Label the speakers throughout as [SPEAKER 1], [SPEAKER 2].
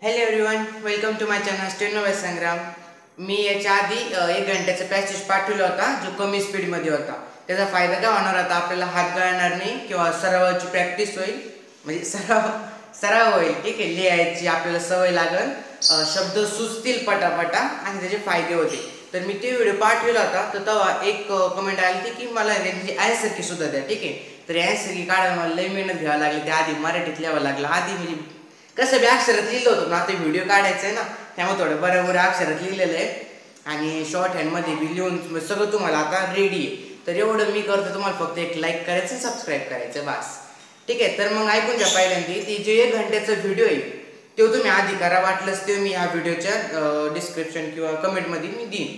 [SPEAKER 1] Hello everyone, welcome to my channel steno by Sangram. मी याच्या आधी 1 घंट्याचा पॅसेज पाठवला होता जो कमी स्पीडमध्ये होता. त्याचा फायदा काय होणार आता आपल्याला हात गळणार नाही किंवा सरावाची प्रॅक्टिस होईल, म्हणजे सराव होईल. ठीक आहे, लिहायची आपल्याला सवय लागेल, शब्द सुचतील पटापटा आणि त्याचे फायदे होते. तर मी ते व्हिडिओ पाठवला होता. तर तेव्हा एक कमेंट आली होती की मला त्याची ॲन्सर की सुद्धा द्या. ठीक आहे, तर ॲन्सर की काढायला मला लई मेहनत घ्यावं लागली. त्या आधी मराठीत लिहावं लागलं. आधी म्हणजे कसं बी अक्षरात लिहिलं होतं ना, आता व्हिडिओ काढायचा आहे ना, त्यामुळे थोडं बरोबर अक्षरात लिहिलेलं आहे आणि शॉर्ट हँडमध्ये बी लिहून सगळं तुम्हाला आता रेडी आहे. तर एवढं मी करतो, तुम्हाला फक्त एक लाईक करायचं, सबस्क्राईब करायचं, बस. ठीक आहे, तर मग ऐकून घ्या. पहिल्यांदा ती जे 1 घंट्याचा व्हिडिओ आहे तो तुम्ही आधी करा. वाटलंच ते मी ह्या व्हिडिओच्या डिस्क्रिप्शन किंवा कमेंटमध्ये मी देईन.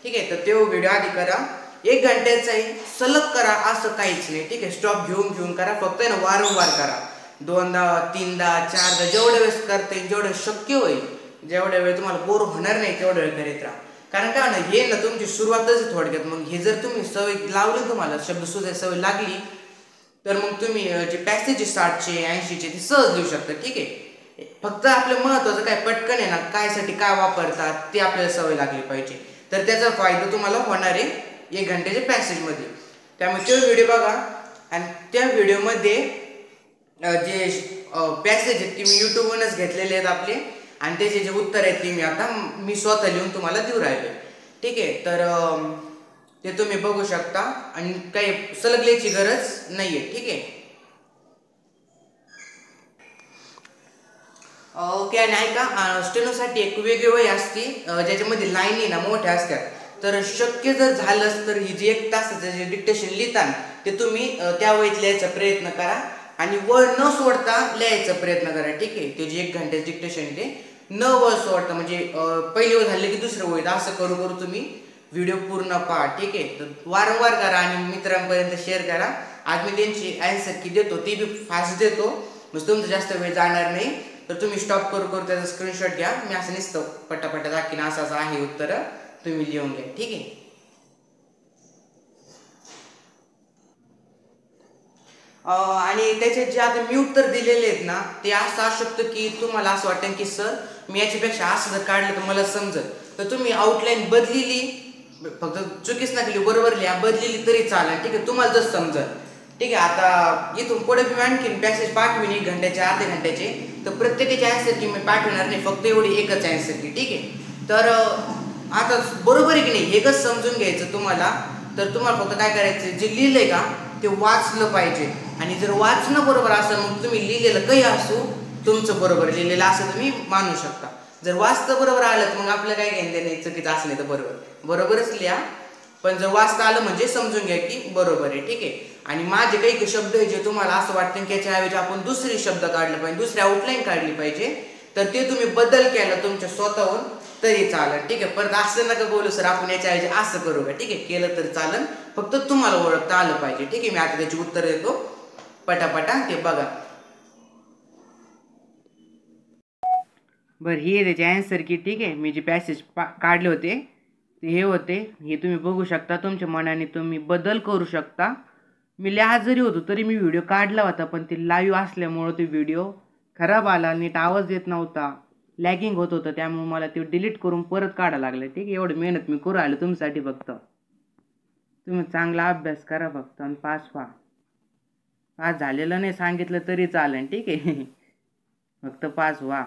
[SPEAKER 1] ठीक आहे, तर तो व्हिडिओ आधी करा. 1 घंट्याचा आहे, सलग करा असं काहीच नाही. ठीक आहे, स्टॉप घेऊन करा. फक्त ना वारंवार करा, 2दा 3दा 4दा जेवढ्या वेळेस करता येईल, जेवढं शक्य होईल, जेवढ्या वेळ तुम्हाला बोर होणार नाही तेवढ्या वेळ करीत राहा. कारण काय ना, हे ना तुमची सुरुवातच आहे थोडक्यात. मग हे जर तुम्ही सवय लावली, तुम्हाला शब्द सुधाय सवय लागली, तर मग तुम्ही जे पॅसेज 60चे 80चे ते सहज लिहू शकता. ठीक आहे, फक्त आपलं महत्त्वाचं काय, पटकन आहे ना, कायसाठी काय वापरतात ते आपल्याला सवय लागली पाहिजे. तर त्याचा फायदा तुम्हाला होणार आहे 1 घंट्याच्या पॅसेजमध्ये. त्यामुळे तो व्हिडिओ बघा आणि त्या व्हिडिओमध्ये जे पॅसेज आहेत ते मी यूट्यूबवरूनच घेतलेले आहेत आपले, आणि त्याचे जे उत्तर आहेत ते मी स्वतः लिहून तुम्हाला देऊ राहिले. ठीक आहे, तर ते तुम्ही बघू शकता आणि काही सलग लिहायची गरज नाही आहे. ठीक आहे, ओके. आणि ऐका, स्टेनोसाठी एक वेगळी वही असते ज्याच्यामध्ये लाईनी ना मोठ्या असतात. तर शक्य जर झालंच तर ही जे 1 तासाचं जे डिक्टेशन लिहिता ते तुम्ही त्या वहीत लिहायचा प्रयत्न करा आणि वळ न सोडता लिहायचा प्रयत्न करा. ठीक आहे, ते जे 1 घंट्याचं डिक्टेशन ते न वळ सोडता, म्हणजे पहिली वळ झाली की दुसरं वहीत असं करू तुम्ही व्हिडिओ पूर्ण पहा. ठीक आहे, तर वारंवार करा आणि मित्रांपर्यंत शेअर करा. आज मी त्यांची ॲन्सर की देतो ती बी फास्ट देतो, म्हणजे तुमचं जास्त वेळ जाणार नाही. तर तुम्ही स्टॉप करू त्याचा स्क्रीनशॉट घ्या. मी असं नसतं पटापटा दाखीन, असं आहे उत्तर, तुम्ही लिहून घ्या. ठीक आहे, आणि त्याचे जे आता मी उत्तर दिलेले आहेत ना, ते असं असू शकतं की तुम्हाला असं वाटतं की सर मी याच्यापेक्षा असं जर काढलं तर मला समजत. तर तुम्ही आउटलाईन बदलिली, फक्त चुकीच नका लिहू, बरोबर लिहा, बदलिली तरी चालेल. ठीक आहे, तुम्हाला जर समजत. ठीक आहे, आता इथून पुढे मी आणखीन पॅसेज पाठवीन 1 घंट्याचे, अर्ध्या घंट्याचे. तर प्रत्येकाची ॲन्सर की मी पाठवणार नाही, फक्त एवढी एकच ॲन्सर की. ठीक आहे, तर आता बरोबर आहे की नाही हे कसं समजून घ्यायचं तुम्हाला. तर तुम्हाला फक्त काय करायचं, जे लिहिलंय का ते वाचलं पाहिजे. आणि जर वाचणं बरोबर असेल, मग तुम्ही लिहिलेलं काही असू, तुमचं बरोबर लिहिलेलं असं तुम्ही मानू शकता. जर वाचतं बरोबर आलं तर मग आपलं काय घेणं नाही, चुकीचं असलं तर बरोबरच लिहा. पण जर वाचता आलं म्हणजे समजून घ्या की बरोबर आहे. ठीक आहे, आणि माझे काही शब्द आहे जे तुम्हाला असं वाटतं की याच्याऐवजी आपण दुसरी शब्द काढले पाहिजे, दुसरी आउटलाईन काढली पाहिजे, तर ते तुम्ही बदल केला तुमच्या स्वतःहून तरी चालेल. ठीक आहे, परत असं नका बोलू सर आपण याच्याऐवजी असं करू का. ठीक आहे, केलं तर चालेल, फक्त तुम्हाला ओळखता आलं पाहिजे. ठीक आहे, मी आता त्याची उत्तर देतो पटापटा, ते बघा. बरं, ही आहे त्याची ॲन्सर की. ठीक आहे, मी जे पॅसेज काढले होते ते हे होते, हे तुम्ही बघू शकता. तुमच्या मनाने तुम्ही बदल करू शकता. मी लिहात जरी होतो तरी मी व्हिडिओ काढला होता, पण ते लाईव्ह असल्यामुळं ते व्हिडिओ खराब आला, नीट आवाज येत नव्हता, लॅगिंग होत होतं, त्यामुळे मला ते डिलीट करून परत काढायला लागलं. ठीक आहे, एवढं मेहनत मी करू आलो तुमच्यासाठी. फक्त तुम्ही चांगला अभ्यास करा फक्त आणि पास व्हा. पास झालेलं नाही सांगितलं तरी चालेल. ठीक आहे, फक्त पास व्हा.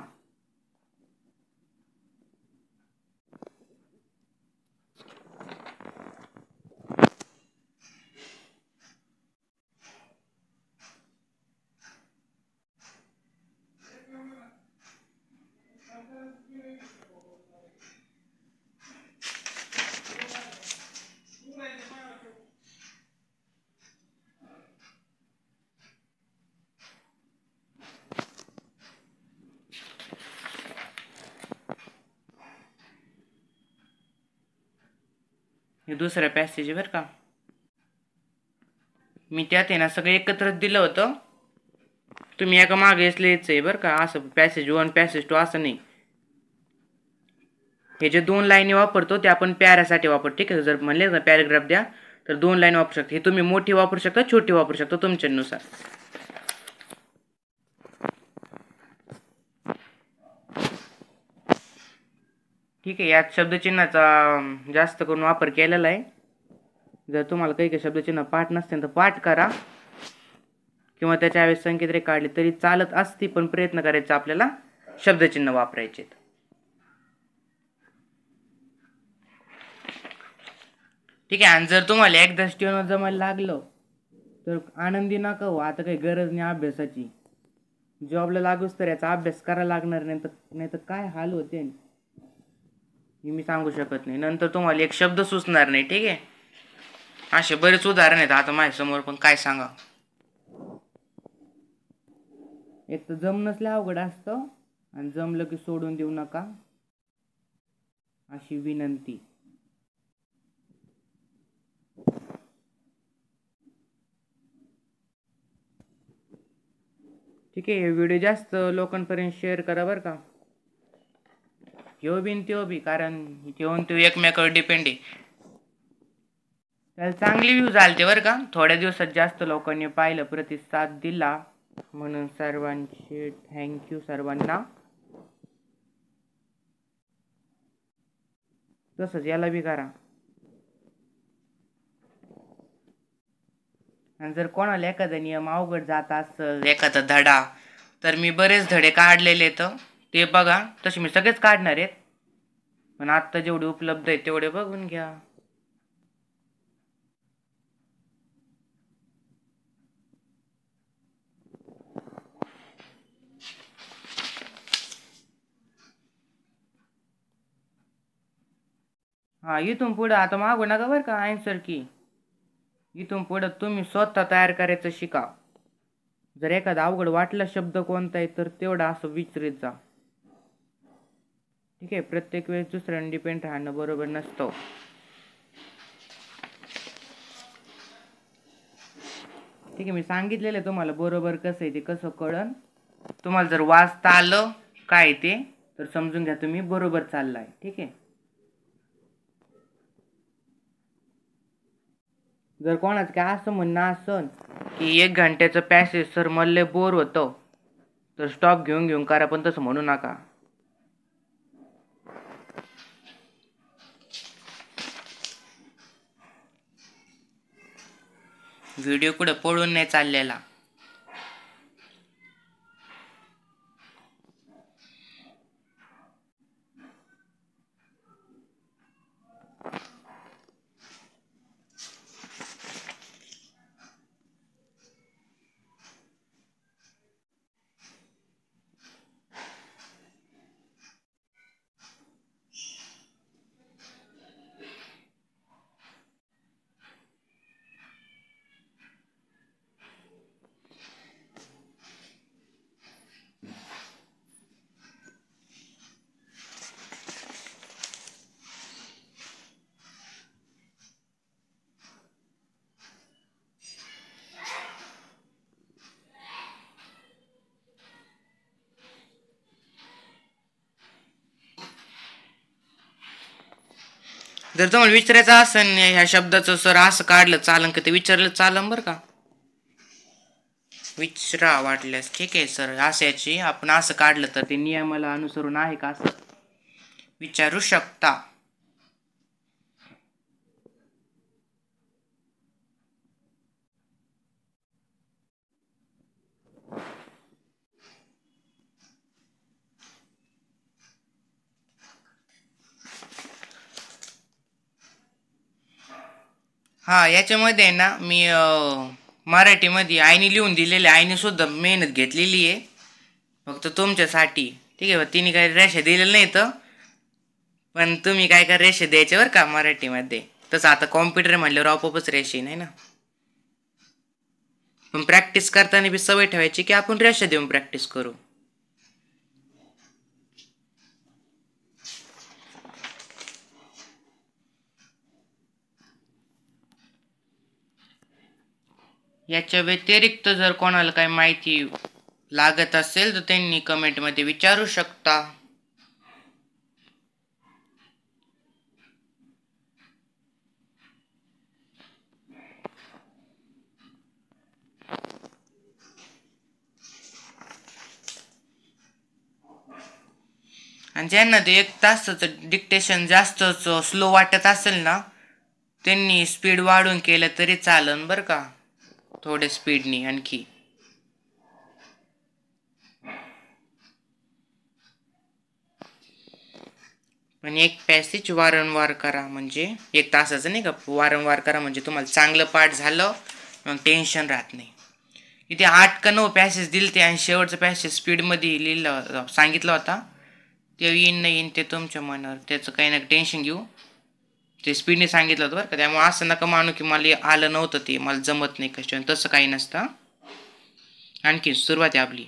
[SPEAKER 1] हे दुसरा पॅसेज आहे बरं का. मी त्यात आहे ना सगळं एकत्रच दिलं होतं. तुम्ही एका मागेच लिहायचं आहे बरं का, असं पॅसेज 1 पॅसेज 2 असं नाही. हे जे 2 लाईनी वापरतो ते आपण पॅरासाठी वापरतो. ठीक आहे, जर म्हणले ना पॅराग्राफ द्या तर 2 लाईन वापरू शकता. हे तुम्ही मोठी वापरू शकता, छोटी वापरू शकता, तुमच्यानुसार. ठीक आहे, यात शब्दचिन्हाचा जास्त करून वापर केलेला आहे. जर तुम्हाला काही काही शब्दचिन्ह पाठ नसतील तर पाठ करा, किंवा त्याच्या ऐवजी संकेत रेखा काढली तरी चालत असती, पण प्रयत्न करायचा आपल्याला शब्दचिन्ह वापरायचे. ठीक आहे. आणि जर तुम्हाला एकदा स्टेनवर जमायला लागलं तर आनंदी नका हो. आता काही गरज नाही अभ्यासाची. जॉबला लागूच तर याचा अभ्यास करायला लागणार नाही तर काय हाल होते हे मी सांगू शकत नाही. नंतर तुम्हाला एक शब्द सुचणार नाही. ठीक आहे, असे बरेच उदाहरण आहेत आता माझ्यासमोर, पण काय सांगा. एक तर जमणंच लय अवघड असतं, आणि जमलं की सोडून देऊ नका अशी विनंती. ठीक आहे, व्हिडिओ जास्त लोकांपर्यंत शेअर करा बरं का. ह्यो बिन त्यो बी, कारण घेऊन तो एकमेकावर डिपेंड आहे. त्याला चांगली व्ह्यूज आलते बरं का. थोड्या दिवसात जास्त लोकांनी पाहिलं, प्रतिसाद दिला, म्हणून सर्वांचे थँक्यू सर्वांना. तसंच याला बी करा. आणि जर कोणाला एखादा नियम अवघड जात असेल, एखादा धडा, तर मी बरेच धडे काढलेले आहेत, ते बघा. तसे मी सगळेच काढणार आहेत, पण आत्ता जेवढे उपलब्ध आहेत तेवढे बघून घ्या. हा, इथून पुढं आता मागू नका बरं का आन्सर की. इथून पुढं तुम्ही स्वतः तयार करायचं शिका. जर एखादा अवघड वाटला शब्द कोणता आहे तर तेवढा असं विचारित जा. ठीक आहे, प्रत्येक वेळेस दुसऱ्यावर डिपेंड राहणं बरोबर नसतं. ठीक आहे, मी सांगितलेलं आहे तुम्हाला बरोबर कसं आहे ते कसं कळन. तुम्हाला जर वाचता आलं काय ते, तर समजून घ्या तुम्ही बरोबर चाललाय. ठीक आहे. जर कोणाचं काय असं म्हणणं असन की 1 घंट्याचं पॅसेज सर मला बोर होतं, तर स्टॉप घेऊन घेऊन करा, पण तसं म्हणू नका. व्हिडिओ कुठं पळून नाही चाललेला. जर तुम्हाला विचारायचं असेल ह्या शब्दाचं सर असं काढलं चालन का, ते विचारलं चालन बरं का. विचारा वाटल्यास. ठीक आहे सर, याची आपण असं काढलं तर ते नियमाला अनुसरून आहे का, असं विचारू शकता. हा, याच्यामध्ये ना मी मराठीमध्ये आईने लिहून दिलेले, आईने सुद्धा मेहनत घेतलेली आहे फक्त तुमच्यासाठी. ठीक आहे, तिने काही रेषा दिलेलं नाही तर, पण तुम्ही काय काय रेषा द्यायचे बरं का मराठीमध्ये. तसं आता कॉम्प्युटर म्हणल्यावर आपोआपच रेषा नाही ना, पण प्रॅक्टिस करताना बी सवय ठेवायची की आपण रेषा देऊन प्रॅक्टिस करू. याच्या व्यतिरिक्त जर कोणाला काही माहिती लागत असेल तर त्यांनी कमेंटमध्ये विचारू शकता. आणि ज्यांना ते 1 तासाचं डिक्टेशन जास्तच स्लो वाटत असेल ना, त्यांनी स्पीड वाढून केलं तरी चालन बरं का, थोडे स्पीडनी आणखी. पण एक पॅसेज वारंवार करा, म्हणजे 1 तासाचं नाही का, वारंवार करा म्हणजे तुम्हाला चांगलं पाठ झालं, मग टेन्शन राहत नाही. इथे 8 का 9 पॅसेज दिले ते, आणि शेवटचं पॅसेज स्पीडमध्ये लिहिलं सांगितलं होता. ते येईन नाही येईन ते तुमच्या मनावर, त्याचं काही ना टेन्शन घेऊ. ते स्पीडने सांगितलं होतं बरं का, त्यामुळे असं नका मानू की मला आलं नव्हतं, ते मला जमत नाही कशा, तसं काही नसतं. आणखी सुरुवात आहे आपली.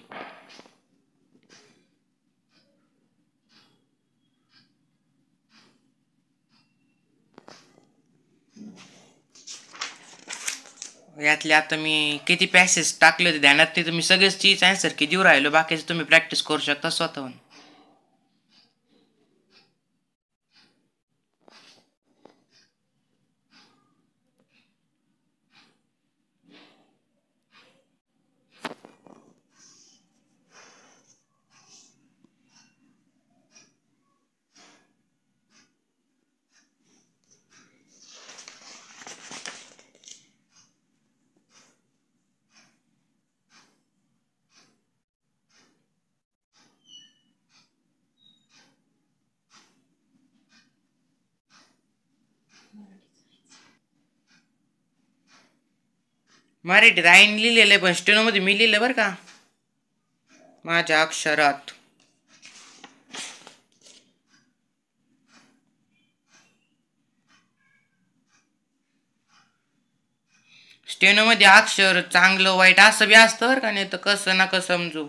[SPEAKER 1] यातले आता मी किती पॅसेज टाकले होते ध्यानात, ते तुम्ही सगळेच चीज आन्सर की देऊ राहिलो, बाकीचे तुम्ही प्रॅक्टिस करू शकता स्वतःहून. मराठीत आईन लिहिलेलं आहे, पण स्टेनोमध्ये मी लिहिलं बरं का, माझ्या अक्षरात. स्टेनोमध्ये अक्षर चांगलं वाईट असं बी असतं बरं का, नाही तर कसं नका समजू.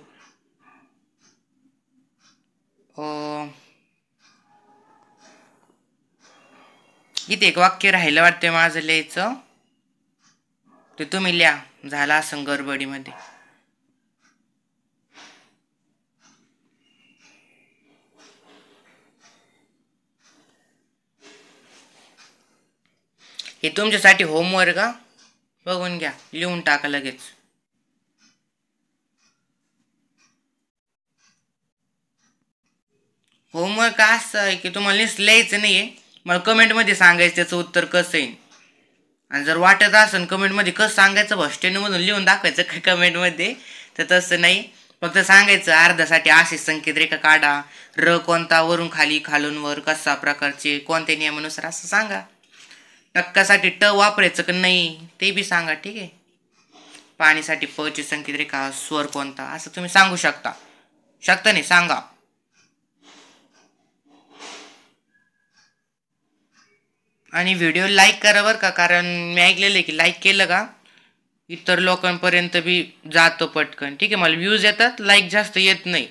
[SPEAKER 1] इथे एक वाक्य राहिलं वाटतं माझं लिहायचं, ते तुम्ही लिहा, झाला असं गडबडीमध्ये. हे तुमच्यासाठी होमवर्क का, बघून घ्या, लिहून टाका लगेच. होमवर्क असं आहे की तुम्हाला नुसतं लिहायचं नाही आहे, मला कमेंटमध्ये सांगायचं त्याचं उत्तर कसं आहे. आणि जर वाटत असेल कमेंटमध्ये कसं सांगायचं, हॉस्टेलमधून लिहून दाखवायचं काय कमेंटमध्ये, तर तसं नाही, फक्त सांगायचं अर्ध्यासाठी असे संकेत रेखा काढा, र कोणता, वरून खाली खालून वर, कसा प्रकारचे, कोणत्या नियमानुसार, असं सांगा. टक्कासाठी ट वापरायचं का नाही ते बी सांगा, ठीक आहे. पाणीसाठी प ची संकेत रेखा, स्वर कोणता, असं तुम्ही सांगू शकता. नाही सांगा. आणि व्हिडिओ लाईक करा बरं का, कारण मी ऐकलेलं आहे की लाईक केलं का इतर लोकांपर्यंत बी जातो पटकन, ठीक आहे. मला व्ह्यूज येतात, लाईक जास्त येत नाही,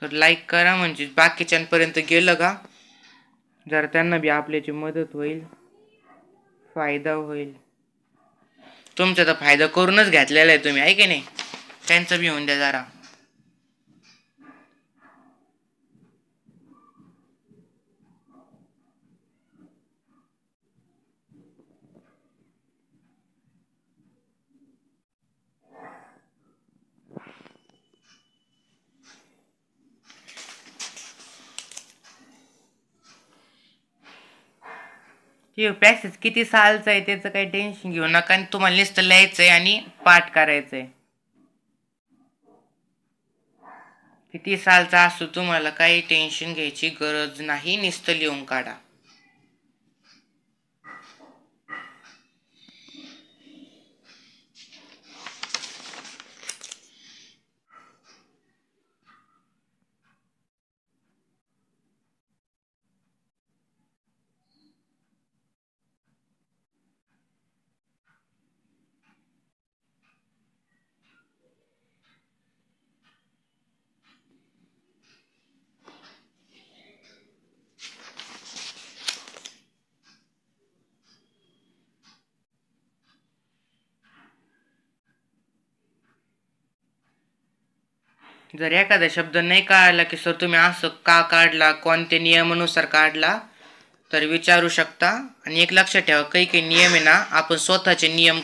[SPEAKER 1] तर लाईक करा म्हणजे बाकीच्यांपर्यंत गेलं का जर त्यांना बी आपल्याची मदत होईल, फायदा होईल. तुमचा तर फायदा करूनच घेतलेला आहे तुम्ही, आहे की नाही, त्यांचं बी होऊन द्या जरा. हे पॅसेज किती सालचं आहे त्याचं काही टेन्शन घेऊ नका, आणि तुम्हाला नुसतं लिहायचं आहे आणि पाठ करायचं आहे. किती सालचा असो तुम्हाला काही टेन्शन घ्यायची गरज नाही, नुसतं लिहून काढा. जर एखादा शब्द नाही काढला की सर तुम्ही असं का काढला, कोणत्या नियमानुसार काढला, तर विचारू शकता. आणि एक लक्षात ठेवा, काही काही नियम आहे ना, आपण स्वतःचे नियम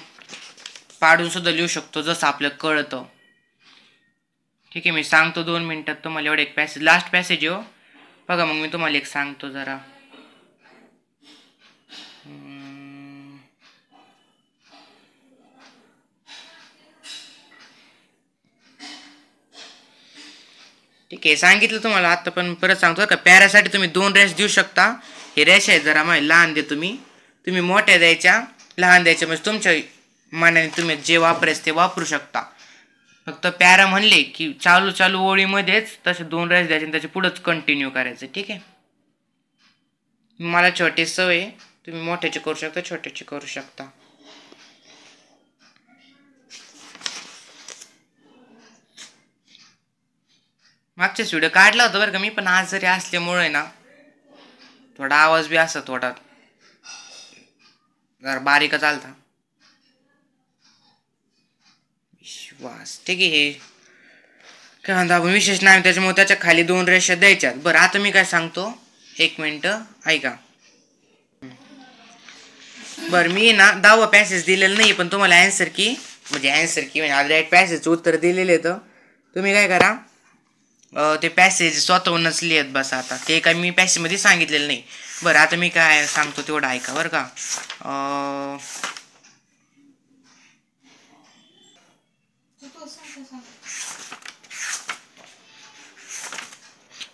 [SPEAKER 1] पाडून सुद्धा लिहू शकतो, जसं आपल्याला कळतं, ठीक आहे, मी सांगतो 2 मिनिटात तुम्हाला. एवढं एक पॅसेज, लास्ट पॅसेज हो बघा. मग मी तुम्हाला एक सांगतो जरा. ठीक आहे, सांगितलं तुम्हाला आता, पण परत सांगतो का. पॅरासाठी तुम्ही 2 रेष देऊ शकता. हे रेष आहे जरा मला लहान देतो मी. तुम्ही मोठ्या द्यायच्या, लहान द्यायच्या, म्हणजे तुमच्या मनाने तुम्ही जे वापरायचं ते वापरू शकता. फक्त पॅरा म्हणले की चालू ओळीमध्येच तसे 2 रेष द्यायचे आणि त्याच्या पुढंच कंटिन्यू करायचं. ठीक आहे. मला छोटे सवय, तुम्ही मोठ्याचे करू शकता, छोट्याचे करू शकता. मागच्याच व्हिडिओ काढला होता बरं का मी, पण आज जरी असल्यामुळे ना थोडा आवाज बी असा थोडा जरा बारीक चालता. विश्वास, ठीक आहे. हे काय म्हणता आपण, विशेष नाही त्याच्यामुळे त्याच्या खाली 2 रेषा द्यायच्यात. बरं, आता मी काय सांगतो, 1 मिनिट ऐका. बरं, मी ना 10वा पॅसेज दिलेलं नाही, पण तुम्हाला आन्सर की म्हणजे राईट पॅसेजचं उत्तर दिलेले. तर तुम्ही काय करा, ते पॅसेज स्वतःहूनच लिहित बसा. आता ते काय मी पॅसेजमध्ये सांगितलेलं नाही. बरं, आता मी काय सांगतो तेवढं ऐका बरं का.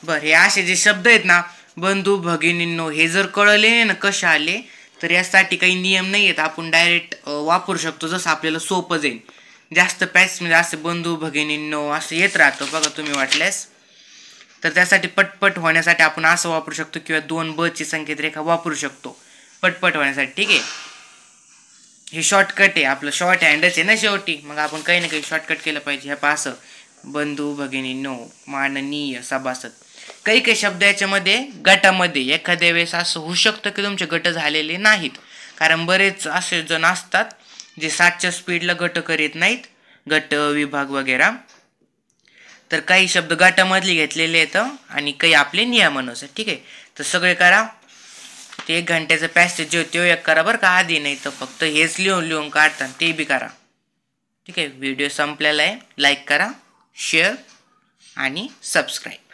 [SPEAKER 1] बरं, हे असे जे शब्द आहेत ना, बंधू भगिनींनो, हे जर कळले ना कसे आले, तर यासाठी काही नियम नाही आहेत. आपण डायरेक्ट वापरू शकतो जसं आपल्याला सोपं जाईल. जास्त पॅसेजमध्ये असं बंधू भगिनींनो असं येत राहतं बघा तुम्ही वाटल्यास. तर त्यासाठी पटपट होण्यासाठी आपण असं वापरू शकतो, किंवा 2 बची संकेत रेखा वापरू शकतो पटपट होण्यासाठी. ठीक आहे, हे शॉर्टकट आहे आपलं, शॉर्ट हँडच आहे ना शेवटी. मग आपण काही ना काही शॉर्टकट केलं पाहिजे. ह्या असं बंधू भगिनींनो, माननीय सभासद. काही शब्द याच्यामध्ये गटामध्ये एखाद्या वेळेस असं होऊ शकतं की तुमचे गट झालेले नाहीत, कारण बरेच असे जण असतात जे 60च्या स्पीडला गट करीत नाहीत, गट विभाग वगैरे. तर काही शब्द गटामधले घेतलेले आहेत आणि काही आपले नियमानुसार. ठीक आहे, तर सगळे करा. ते 1 घंट्याचं पॅसेज जे तो एक करा बरं का, आधी नाही तर फक्त हेच लिहून काढता ते बी करा. ठीक आहे, व्हिडिओ संपलेला आहे. लाईक करा, शेअर आणि सबस्क्राईब.